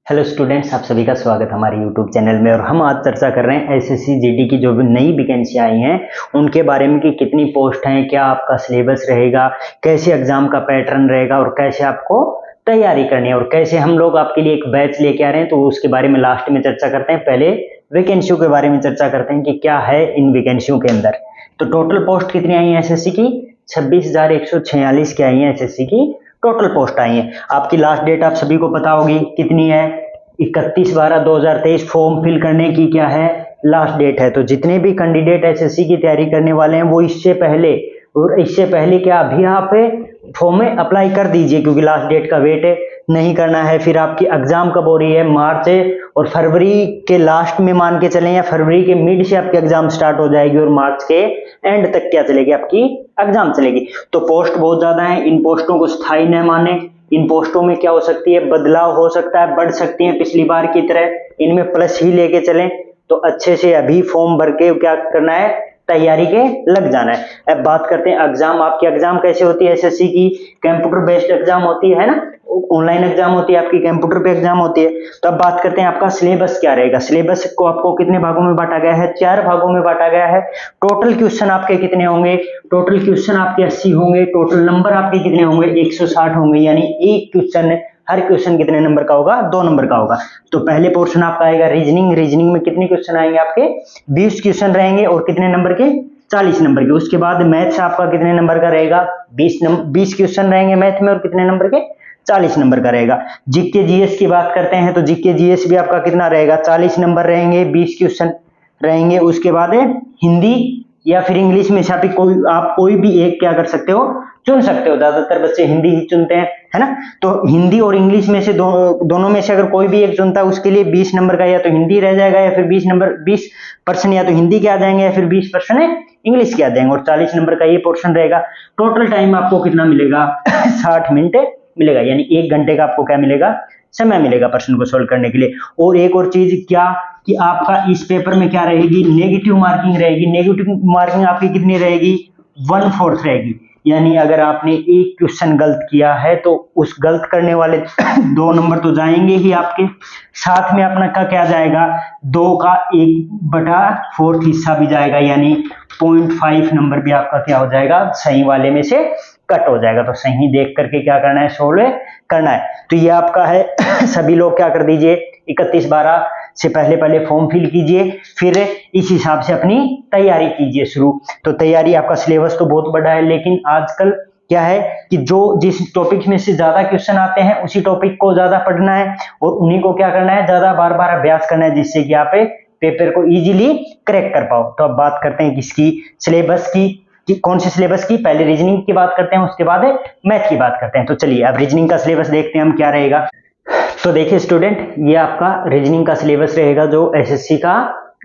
Hello students, आप सभी का स्वागत है हमारे यूट्यूब चैनल में। और हम आज चर्चा कर रहे हैं एसएससी जीडी की जो भी नई वैकेंसी आई हैं उनके बारे में कि कितनी पोस्ट हैं, क्या आपका सिलेबस रहेगा, कैसे एग्जाम का पैटर्न रहेगा और कैसे आपको तैयारी करनी है और कैसे हम लोग आपके लिए एक बैच लेके आ रहे हैं। तो उसके बारे में लास्ट में चर्चा करते हैं। पहले वैकेंसियों के बारे में चर्चा करते हैं कि क्या है इन वैकेंसियों के अंदर। तो टोटल पोस्ट कितनी आई है एसएससी की? 26,146 की आई है एसएससी की टोटल पोस्ट आई है। आपकी लास्ट डेट आप सभी को पता होगी कितनी है? 31/12/2023 फॉर्म फिल करने की क्या है लास्ट डेट है। तो जितने भी कैंडिडेट एसएससी की तैयारी करने वाले हैं वो इससे पहले क्या अभी आप फॉर्म में अप्लाई कर दीजिए, क्योंकि लास्ट डेट का वेट नहीं करना है। फिर आपकी एग्जाम कब हो रही है? मार्च और फरवरी के लास्ट में मान के चलें, या फरवरी के मिड से आपकी एग्जाम स्टार्ट हो जाएगी और मार्च के एंड तक क्या चलेगी? आपकी एग्जाम चलेगी। तो पोस्ट बहुत ज्यादा है, इन पोस्टों को स्थायी न माने। इन पोस्टों में क्या हो सकती है? बदलाव हो सकता है, बढ़ सकती है पिछली बार की तरह, इनमें प्लस ही लेके चलें। तो अच्छे से अभी फॉर्म भर के क्या करना है? तैयारी के लग जाना है। अब बात करते हैं एग्जाम। आपकी एग्जाम कैसे होती है? एसएससी की कंप्यूटर बेस्ड एग्जाम होती है ना, ऑनलाइन एग्जाम होती है आपकी, कंप्यूटर पे एग्जाम होती है। तो अब बात करते हैं आपका सिलेबस क्या रहेगा। सिलेबस को आपको कितने भागों में बांटा गया है? 4 भागों में बांटा गया है। टोटल क्वेश्चन आपके कितने होंगे? टोटल क्वेश्चन आपके 80 होंगे। टोटल नंबर आपके कितने होंगे? 160 होंगे। यानी एक क्वेश्चन, हर क्वेश्चन कितने नंबर का होगा? 2 नंबर का होगा। तो पहले पोर्शन आपका आएगा रीजनिंग। रीजनिंग में कितने क्वेश्चन आएंगे आपके? 20 क्वेश्चन रहेंगे और कितने नंबर के? 40 नंबर के। उसके बाद मैथ्स आपका कितने नंबर का रहेगा? 20 क्वेश्चन रहेंगे मैथ में और कितने नंबर के? 40 नंबर का रहेगा। जीके जीएस की बात करते हैं तो जीके जीएस भी आपका कितना रहेगा? 40 नंबर रहेंगे, 20 क्वेश्चन रहेंगे। उसके बाद हिंदी या फिर इंग्लिश में से आप कोई भी एक क्या कर सकते हो? चुन सकते हो। ज्यादातर बच्चे हिंदी ही चुनते हैं, है ना। तो हिंदी और इंग्लिश में से दोनों में से अगर कोई भी एक चुनता है उसके लिए 20 नंबर का या तो हिंदी रह जाएगा, या फिर 20% या तो हिंदी के आ जाएंगे, या फिर 20% इंग्लिश के आ जाएंगे, और 40 नंबर का ये पोर्शन रहेगा। टोटल टाइम आपको कितना मिलेगा? 60 मिनट मिलेगा। यानी 1 घंटे का आपको क्या मिलेगा? समय मिलेगा प्रश्न को सोल्व करने के लिए। और एक और चीज क्या कि आपका इस पेपर में क्या रहेगी? नेगेटिव मार्किंग रहेगी। नेगेटिव मार्किंग आपकी कितनी रहेगी? 1/4 रहेगी। यानी अगर आपने एक क्वेश्चन गलत किया है तो उस गलत करने वाले 2 नंबर तो जाएंगे ही आपके, साथ में अपना क्या जाएगा? 2 का 1/4 हिस्सा भी जाएगा। यानी 0.5 नंबर भी आपका क्या हो जाएगा? सही वाले में से कट हो जाएगा। तो सही देख करके क्या करना है? सोल्व करना है। तो ये आपका है। सभी लोग क्या कर दीजिए, 31/12 से पहले फॉर्म फिल कीजिए, फिर इस हिसाब से अपनी तैयारी कीजिए शुरू। तो तैयारी, आपका सिलेबस तो बहुत बड़ा है, लेकिन आजकल क्या है कि जिस टॉपिक में से ज्यादा क्वेश्चन आते हैं उसी टॉपिक को ज्यादा पढ़ना है और उन्हीं को क्या करना है? ज्यादा बार बार अभ्यास करना है, जिससे कि आप पेपर को इजीली क्रैक कर पाओ। तो अब बात करते हैं किसकी? सिलेबस की। कौन सी सिलेबस की? पहले रीजनिंग की बात करते हैं, उसके बाद मैथ की बात करते हैं। तो चलिए अब रीजनिंग का सिलेबस देखते हैं हम क्या रहेगा। तो देखिए स्टूडेंट, ये आपका रीजनिंग का सिलेबस रहेगा जो एसएससी का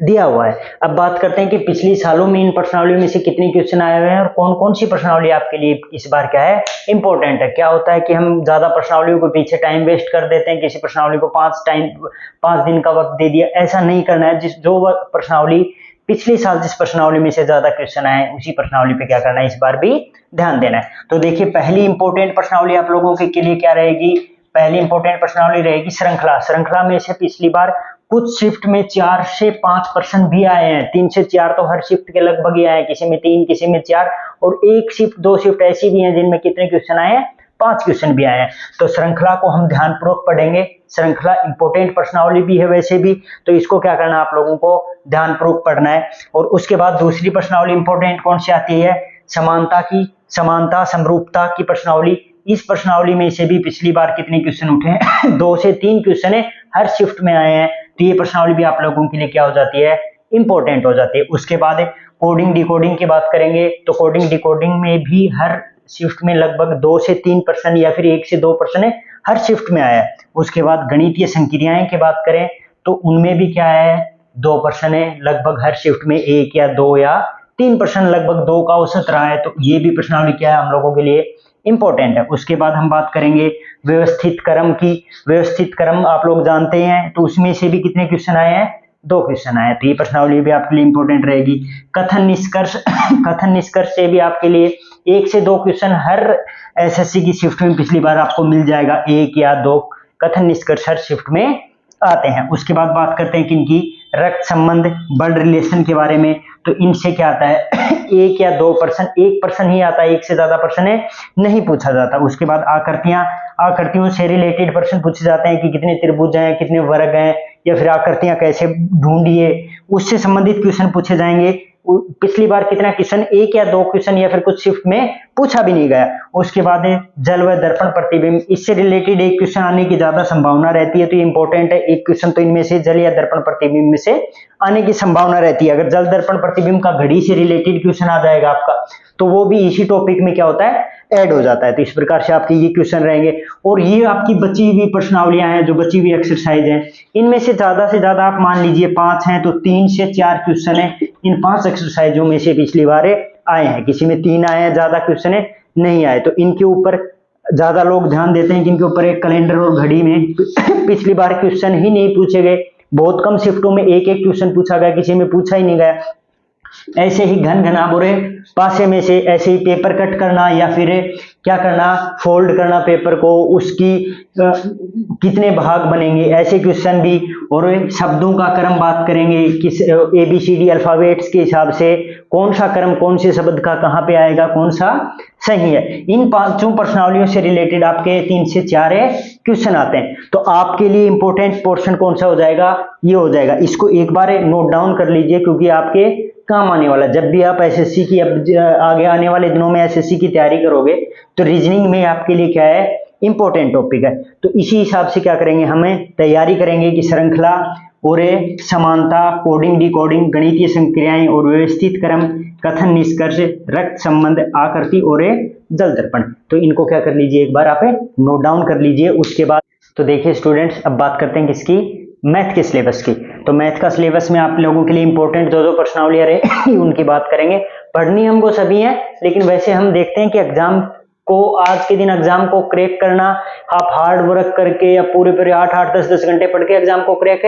दिया हुआ है। अब बात करते हैं कि पिछले सालों में इन प्रश्नावलियों में से कितने क्वेश्चन आए हुए हैं और कौन कौन सी प्रश्नावली आपके लिए इस बार क्या है? इंपॉर्टेंट है। क्या होता है कि हम ज्यादा प्रश्नावलियों के पीछे टाइम वेस्ट कर देते हैं, किसी प्रश्नावली को 5 दिन का वक्त दे दिया। ऐसा नहीं करना है। जो प्रश्नावली पिछले साल जिस प्रश्नावली में से ज्यादा क्वेश्चन आए उसी प्रश्नावली पे क्या करना है? इस बार भी ध्यान देना है। तो देखिए पहली इंपॉर्टेंट प्रश्नावली आप लोगों के लिए क्या रहेगी? पहली इंपॉर्टेंट प्रश्नावली रहेगी श्रृंखला। श्रृंखला में से पिछली बार कुछ शिफ्ट में 4 से 5 प्रश्न भी आए हैं। 3 से 4 तो हर शिफ्ट के लगभग ही आए हैं, किसी में 3, किसी में 4, और एक शिफ्ट 2 शिफ्ट ऐसी भी हैं जिनमें कितने क्वेश्चन आए हैं? 5 क्वेश्चन भी आए हैं। तो श्रृंखला को हम ध्यानपूर्वक पढ़ेंगे। श्रृंखला इंपॉर्टेंट प्रश्नावली भी है वैसे भी, तो इसको क्या करना है? आप लोगों को ध्यानपूर्वक पढ़ना है। और उसके बाद दूसरी प्रश्नावली इंपॉर्टेंट कौन सी आती है? समानता की। समानता समरूपता की प्रश्नावली। इस प्रश्नावली में से भी पिछली बार कितने क्वेश्चन उठे हैं? 2 से 3 क्वेश्चन है हर शिफ्ट में आए हैं। तो ये प्रश्नावली भी आप लोगों के लिए क्या हो जाती है? इंपॉर्टेंट हो जाती है। उसके बाद कोडिंग डिकोडिंग की बात करेंगे तो कोडिंग डिकोडिंग में भी हर शिफ्ट में लगभग 2 से 3 प्रश्न या फिर 1 से 2 प्रश्न हर शिफ्ट में आया है। उसके बाद गणितीय संक्रियाएं की बात करें तो उनमें भी क्या है? 2 प्रश्न है लगभग हर शिफ्ट में, 1 या 2 या 3 प्रश्न, लगभग 2 का औसत रहा है। तो ये भी प्रश्नावली क्या है? हम लोगों के लिए इंपॉर्टेंट है। उसके बाद हम बात करेंगे व्यवस्थित क्रम की। व्यवस्थित क्रम आप लोग जानते हैं, तो उसमें से भी कितने क्वेश्चन आए हैं? 2 क्वेश्चन आए। तो ये प्रश्नावली भी आपके लिए इंपॉर्टेंट रहेगी। कथन निष्कर्ष। कथन निष्कर्ष से भी आपके लिए 1 से 2 क्वेश्चन हर एसएससी की शिफ्ट में पिछली बार आपको मिल जाएगा। 1 या 2 कथन निष्कर्ष हर शिफ्ट में आते हैं। उसके बाद बात करते हैं किनकी, रक्त संबंध ब्लड रिलेशन के बारे में। तो इनसे क्या आता है एक या दो पर्सन, एक पर्सन ही आता है, एक से ज्यादा पर्सन है नहीं पूछा जाता। उसके बाद आकृतियां, आकृतियों से रिलेटेड प्रश्न पूछे जाते हैं कि कितने त्रिभुज हैं, कितने वर्ग हैं, या फिर आकृतियां कैसे ढूंढिए, उससे संबंधित क्वेश्चन पूछे जाएंगे। पिछली बार कितना क्वेश्चन, एक या दो क्वेश्चन या फिर कुछ शिफ्ट में पूछा भी नहीं गया। उसके बाद है जल व दर्पण प्रतिबिंब, इससे रिलेटेड एक क्वेश्चन आने की ज्यादा संभावना रहती है, तो ये इंपॉर्टेंट है। एक क्वेश्चन तो इनमें से जल या दर्पण प्रतिबिंब में से आने की संभावना रहती है। अगर जल दर्पण प्रतिबिंब का घड़ी से रिलेटेड क्वेश्चन आ जाएगा आपका, तो वो भी इसी टॉपिक में क्या होता है, ऐड हो जाता है। तो इस प्रकार से आपके ये क्वेश्चन रहेंगे। और ये आपकी बची हुई प्रश्नावलियां हैं, जो बची हुई एक्सरसाइज हैं, इनमें से ज्यादा आप मान लीजिए 5 हैं, तो 3 से 4 क्वेश्चन है इन 5 एक्सरसाइजों में से पिछली बार आए हैं। किसी में 3 आए हैं, ज्यादा क्वेश्चन है नहीं आए। तो इनके ऊपर ज्यादा लोग ध्यान देते हैं कि इनके ऊपर एक कैलेंडर और घड़ी में पिछली बार क्वेश्चन ही नहीं पूछे गए, बहुत कम शिफ्टों में एक एक क्वेश्चन पूछा गया, किसी में पूछा ही नहीं गया। ऐसे ही घन घना बोरे पासे में से ऐसे ही पेपर कट करना, या फिर क्या करना, फोल्ड करना पेपर को, उसकी कितने भाग बनेंगे, ऐसे क्वेश्चन भी। और शब्दों का क्रम बात करेंगे, किस ABCD अल्फाबेट्स के हिसाब से कौन सा क्रम कौन से शब्द का कहां पे आएगा, कौन सा सही है। इन 5 प्रश्नावलियों से रिलेटेड आपके 3 से 4 क्वेश्चन आते हैं। तो आपके लिए इंपॉर्टेंट पोर्शन कौन सा हो जाएगा, ये हो जाएगा। इसको एक बार नोट डाउन कर लीजिए, क्योंकि आपके काम आने वाला। जब भी आप SSC की आगे आने वाले दिनों में SSC की तैयारी करोगे, तो रीजनिंग में आपके लिए क्या है, इंपॉर्टेंट टॉपिक है। तो इसी हिसाब से क्या करेंगे, हमें तैयारी करेंगे कि श्रृंखला और समानता, कोडिंग डिकोडिंग, गणितीय संक्रियाएं और व्यवस्थित क्रम, कथन निष्कर्ष, रक्त संबंध, आकृति और जल दर्पण। तो इनको क्या कर लीजिए, एक बार आप नोट डाउन कर लीजिए। उसके बाद तो देखिए स्टूडेंट्स, अब बात करते हैं किसकी, मैथ के सिलेबस की। तो मैथ का सिलेबस में आप लोगों के लिए इंपॉर्टेंट जो प्रश्नावलियां रहे उनकी बात करेंगे। पढ़नी हमको सभी है, लेकिन वैसे हम देखते हैं कि एग्जाम को, आज के दिन एग्जाम को क्रैक करना, आप हार्ड वर्क करके या पूरे 8-8 10-10 घंटे पढ़ के एग्जाम को क्रैक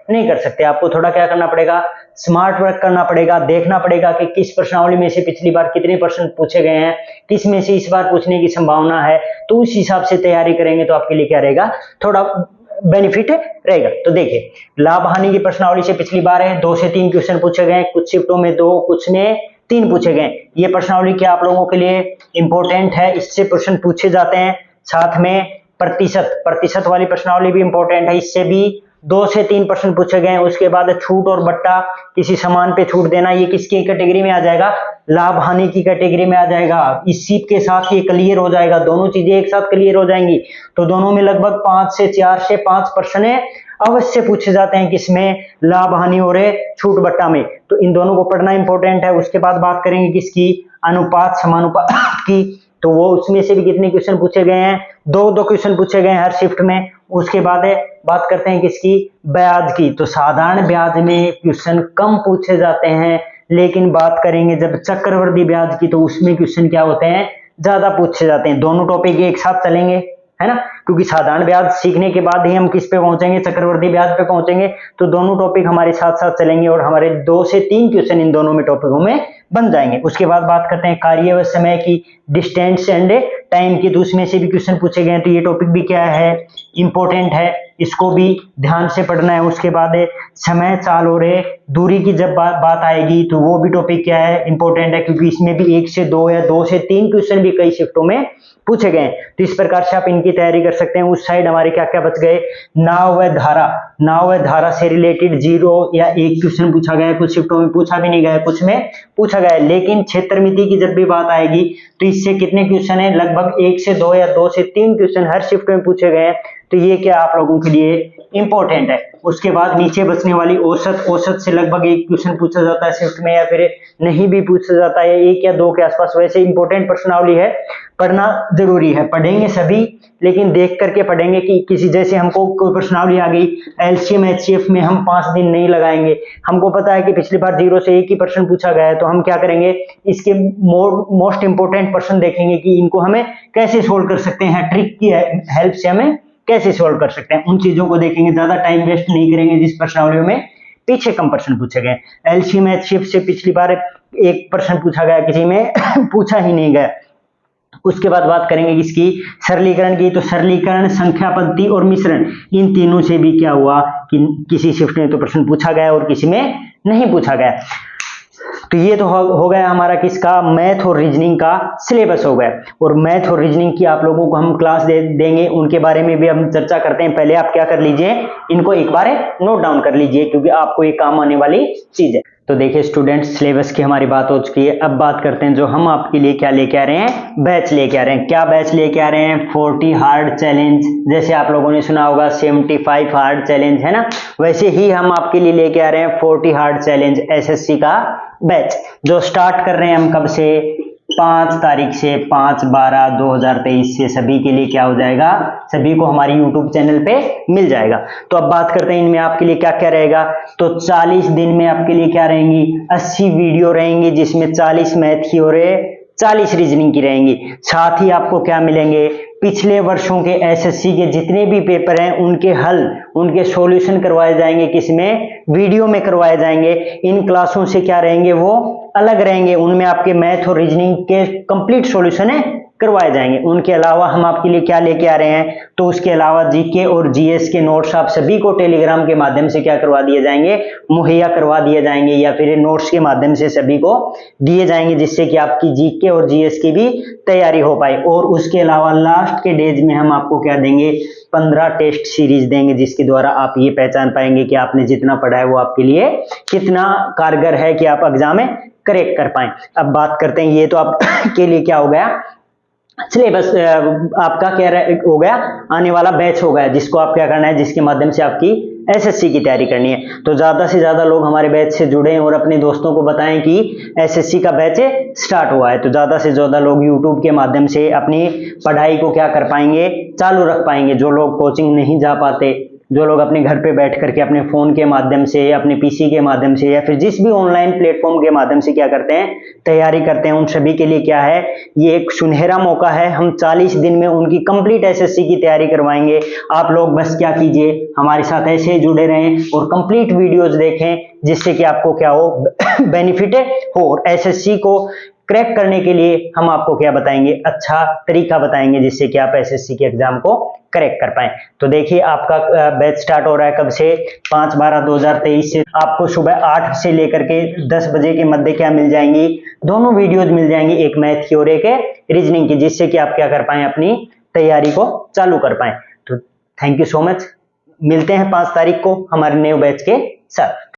नहीं कर सकते। आपको थोड़ा क्या करना पड़ेगा, स्मार्ट वर्क करना पड़ेगा, देखना पड़ेगा कि किस प्रश्नावली में से पिछली बार कितने प्रश्न पूछे गए हैं, किस में से इस बार पूछने की संभावना है। तो उस हिसाब से तैयारी करेंगे तो आपके लिए क्या रहेगा, थोड़ा बेनिफिट रहेगा। तो देखिए, लाभ हानि की प्रश्नावली से पिछली बार 2 से 3 क्वेश्चन पूछे गए, कुछ शिफ्टों में 2, कुछ में 3 पूछे गए। ये प्रश्नावली क्या आप लोगों के लिए इंपॉर्टेंट है, इससे प्रश्न पूछे जाते हैं। साथ में प्रतिशत वाली प्रश्नावली भी इंपॉर्टेंट है, इससे भी 2 से 3 प्रश्न पूछे गए। उसके बाद छूट और बट्टा, किसी सामान पे छूट देना, ये किसकी कैटेगरी में आ जाएगा, लाभ हानि की कैटेगरी में आ जाएगा। इसी के साथ ये क्लियर हो जाएगा, दोनों चीजें एक साथ क्लियर हो जाएंगी। तो दोनों में लगभग 4 से 5 प्रश्न अवश्य पूछे जाते हैं, किसमें, लाभ हानि और छूट बट्टा में। तो इन दोनों को पढ़ना इंपॉर्टेंट है। उसके बाद बात करेंगे किसकी, अनुपात समानुपात की। तो वो उसमें से भी कितने क्वेश्चन पूछे गए हैं, 2 क्वेश्चन पूछे गए हैं हर शिफ्ट में। उसके बाद बात करते हैं किसकी, ब्याज की। तो साधारण ब्याज में क्वेश्चन कम पूछे जाते हैं, लेकिन बात करेंगे जब चक्रवृद्धि ब्याज की, तो उसमें क्वेश्चन क्या होते हैं, ज्यादा पूछे जाते हैं। दोनों टॉपिक एक साथ चलेंगे, है ना, क्योंकि साधारण ब्याज सीखने के बाद ही हम किस पे पहुंचेंगे, चक्रवृद्धि ब्याज पे पहुंचेंगे। तो दोनों टॉपिक हमारे साथ साथ चलेंगे और हमारे 2 से 3 क्वेश्चन इन दोनों में टॉपिकों में बन जाएंगे। उसके बाद बात करते हैं कार्य व समय की, डिस्टेंस एंड टाइम की। तो उसमें से भी क्वेश्चन पूछे गए, तो ये टॉपिक भी क्या है, इंपॉर्टेंट है, इसको भी ध्यान से पढ़ना है। उसके बाद समय, चाल और दूरी की जब बात आएगी, तो वो भी टॉपिक क्या है, इंपॉर्टेंट है, क्योंकि इसमें भी 1 से 2 या 2 से 3 क्वेश्चन भी कई शिफ्टों में पूछे गए। तो इस प्रकार से आप इनकी तैयारी कर सकते हैं। उस साइड हमारे क्या क्या बच गए, नाव व धारा, नाव व धारा से रिलेटेड 0 या 1 क्वेश्चन पूछा गया, कुछ शिफ्टों में पूछा भी नहीं गया, कुछ में पूछा गया। लेकिन क्षेत्रमिति की जब भी बात आएगी, तो इससे कितने क्वेश्चन है, लगभग 1 से 2 या 2 से 3 क्वेश्चन हर शिफ्ट में पूछे गए। तो ये क्या आप लोगों के लिए इंपॉर्टेंट है। उसके बाद नीचे बचने वाली औसत, औसत से लगभग 1 क्वेश्चन पूछा जाता है शिफ्ट में, या फिर नहीं भी पूछा जाता है, 1 या 2 के आसपास। वैसे इंपॉर्टेंट प्रश्नावली है, पढ़ना जरूरी है। पढ़ेंगे सभी, लेकिन देख करके पढ़ेंगे कि किसी, जैसे हमको कोई प्रश्नावली आ गई LCM HCF में, हम 5 दिन नहीं लगाएंगे। हमको पता है कि पिछली बार 0 से 1 ही प्रश्न पूछा गया है, तो हम क्या करेंगे, इसके मोस्ट इंपोर्टेंट प्रश्न देखेंगे कि इनको हमें कैसे सोल्व कर सकते हैं, ट्रिक की हेल्प से हमें कैसे सोल्व कर सकते हैं, उन चीजों को देखेंगे। ज्यादा टाइम वेस्ट नहीं करेंगे जिस प्रश्नावलियों में पीछे कम प्रश्न पूछे गए। LCM HCF से पिछली बार 1 प्रश्न पूछा गया, किसी में पूछा ही नहीं गया। उसके बाद बात करेंगे किसकी, सरलीकरण की। तो सरलीकरण, संख्या पद्धति और मिश्रण, इन तीनों से भी क्या हुआ कि किसी शिफ्ट में तो प्रश्न पूछा गया और किसी में नहीं पूछा गया। तो ये तो हो गया हमारा किसका, मैथ और रीजनिंग का सिलेबस हो गया। और मैथ और रीजनिंग की आप लोगों को हम क्लास देंगे, उनके बारे में भी हम चर्चा करते हैं। पहले आप क्या कर लीजिए, इनको एक बार नोट डाउन कर लीजिए, क्योंकि आपको ये काम आने वाली चीज है। तो देखिए स्टूडेंट्स, सिलेबस की हमारी बात हो चुकी है। अब बात करते हैं जो हम आपके लिए क्या लेके आ रहे हैं, बैच लेके आ रहे हैं। क्या बैच लेके आ रहे हैं, 40 हार्ड चैलेंज। जैसे आप लोगों ने सुना होगा 75 हार्ड चैलेंज, है ना, वैसे ही हम आपके लिए लेके आ रहे हैं 40 हार्ड चैलेंज एसएससी का बैच, जो स्टार्ट कर रहे हैं हम कब से, 5 तारीख से, 5/12/2023 से सभी के लिए क्या हो जाएगा, सभी को हमारी YouTube चैनल पे मिल जाएगा। तो अब बात करते हैं इनमें आपके लिए क्या क्या रहेगा। तो 40 दिन में आपके लिए क्या रहेंगी, 80 वीडियो रहेंगी, जिसमें 40 मैथ की और 40 रीजनिंग की रहेंगी। साथ ही आपको क्या मिलेंगे, पिछले वर्षों के एसएससी के जितने भी पेपर हैं उनके हल, उनके सॉल्यूशन करवाए जाएंगे, किसमें, वीडियो में करवाए जाएंगे। इन क्लासों से क्या रहेंगे, वो अलग रहेंगे, उनमें आपके मैथ और रीजनिंग के कंप्लीट सॉल्यूशन करवाए जाएंगे। उनके अलावा हम आपके लिए क्या लेके आ रहे हैं, तो उसके अलावा जीके और जीएस के नोट्स आप सभी को टेलीग्राम के माध्यम से क्या करवा दिए जाएंगे, मुहैया करवा दिए जाएंगे, या फिर नोट्स के माध्यम से सभी को दिए जाएंगे, जिससे कि आपकी जीके और जीएस की भी तैयारी हो पाए। और उसके अलावा लास्ट के डेज में हम आपको क्या देंगे, 15 टेस्ट सीरीज देंगे, जिसके द्वारा आप ये पहचान पाएंगे कि आपने जितना पढ़ा है वो आपके लिए कितना कारगर है कि आप एग्जाम में करेक्ट कर पाए। अब बात करते हैं, ये तो आपके लिए क्या हो गया, सिलेबस आपका क्या हो गया, आने वाला बैच हो गया, जिसको आप क्या करना है, जिसके माध्यम से आपकी एसएससी की तैयारी करनी है। तो ज्यादा से ज्यादा लोग हमारे बैच से जुड़े और अपने दोस्तों को बताएं कि एसएससी का बैच स्टार्ट हुआ है। तो ज्यादा से ज्यादा लोग यूट्यूब के माध्यम से अपनी पढ़ाई को क्या कर पाएंगे, चालू रख पाएंगे। जो लोग कोचिंग नहीं जा पाते, जो लोग अपने घर पे बैठ करके अपने फोन के माध्यम से, अपने पीसी के माध्यम से, या फिर जिस भी ऑनलाइन प्लेटफॉर्म के माध्यम से क्या करते हैं, तैयारी करते हैं, उन सभी के लिए क्या है, ये एक सुनहरा मौका है। हम 40 दिन में उनकी कंप्लीट एसएससी की तैयारी करवाएंगे। आप लोग बस क्या कीजिए, हमारे साथ ऐसे ही जुड़े रहें और कंप्लीट वीडियोस देखें, जिससे कि आपको क्या हो, बेनिफिट हो। और एसएससी को क्रैक करने के लिए हम आपको क्या बताएंगे, अच्छा तरीका बताएंगे, जिससे कि आप एसएससी के एग्जाम को क्रैक कर पाए। तो देखिए आपका बैच स्टार्ट हो रहा है कब से, 5/12/2023 से। आपको सुबह 8 से लेकर के 10 बजे के मध्य क्या मिल जाएंगी, दोनों वीडियोज मिल जाएंगी, एक मैथ की और एक रीजनिंग की, जिससे कि आप क्या कर पाए, अपनी तैयारी को चालू कर पाए। तो थैंक यू सो मच, मिलते हैं 5 तारीख को हमारे न्यू बैच के साथ।